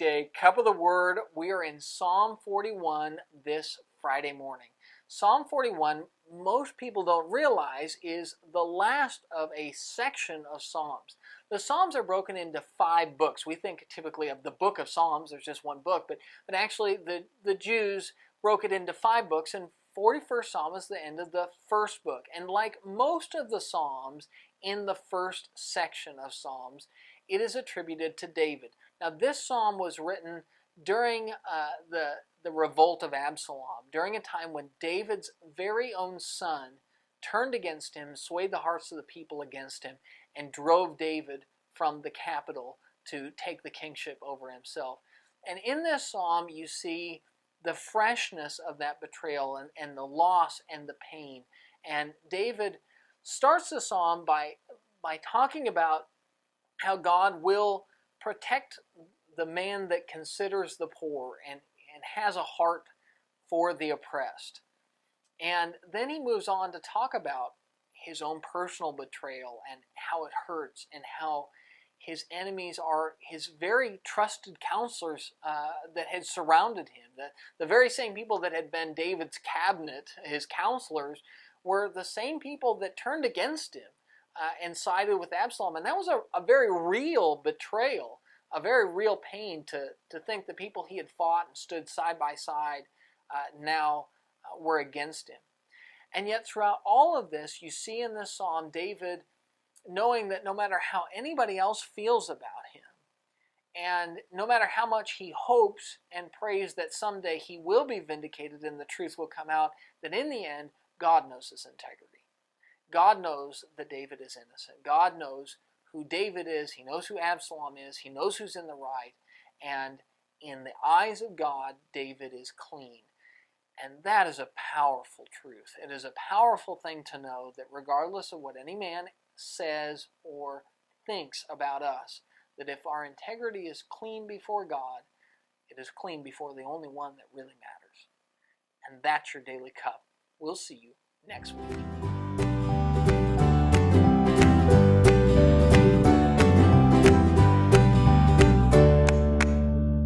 weekday cup of the Word. We are in Psalm 41 this Friday morning. Psalm 41, most people don't realize, is the last of a section of Psalms. The Psalms are broken into 5 books. We think typically of the book of Psalms, there's just one book, but actually the Jews broke it into 5 books, and 41st Psalm is the end of the first book. And like most of the Psalms in the first section of Psalms, it is attributed to David. Now, this psalm was written during the revolt of Absalom, during a time when David's very own son turned against him, swayed the hearts of the people against him, and drove David from the capital to take the kingship over himself. And in this psalm, you see the freshness of that betrayal and the loss and the pain. And David starts the psalm by talking about how God will protect the man that considers the poor and has a heart for the oppressed. And then he moves on to talk about his own personal betrayal and how it hurts, and how his enemies are his very trusted counselors that had surrounded him. The very same people that had been David's cabinet, his counselors, were the same people that turned against him and sided with Absalom. And that was a very real betrayal, a very real pain to think the people he had fought and stood side by side now were against him. And yet throughout all of this, you see in this psalm David knowing that no matter how anybody else feels about him, and no matter how much he hopes and prays that someday he will be vindicated and the truth will come out, that in the end, God knows his integrity. God knows that David is innocent. God knows who David is. He knows who Absalom is. He knows who's in the right. And in the eyes of God, David is clean. And that is a powerful truth. It is a powerful thing to know that regardless of what any man says or thinks about us, that if our integrity is clean before God, it is clean before the only one that really matters. And that's your Daily Cup. We'll see you next week.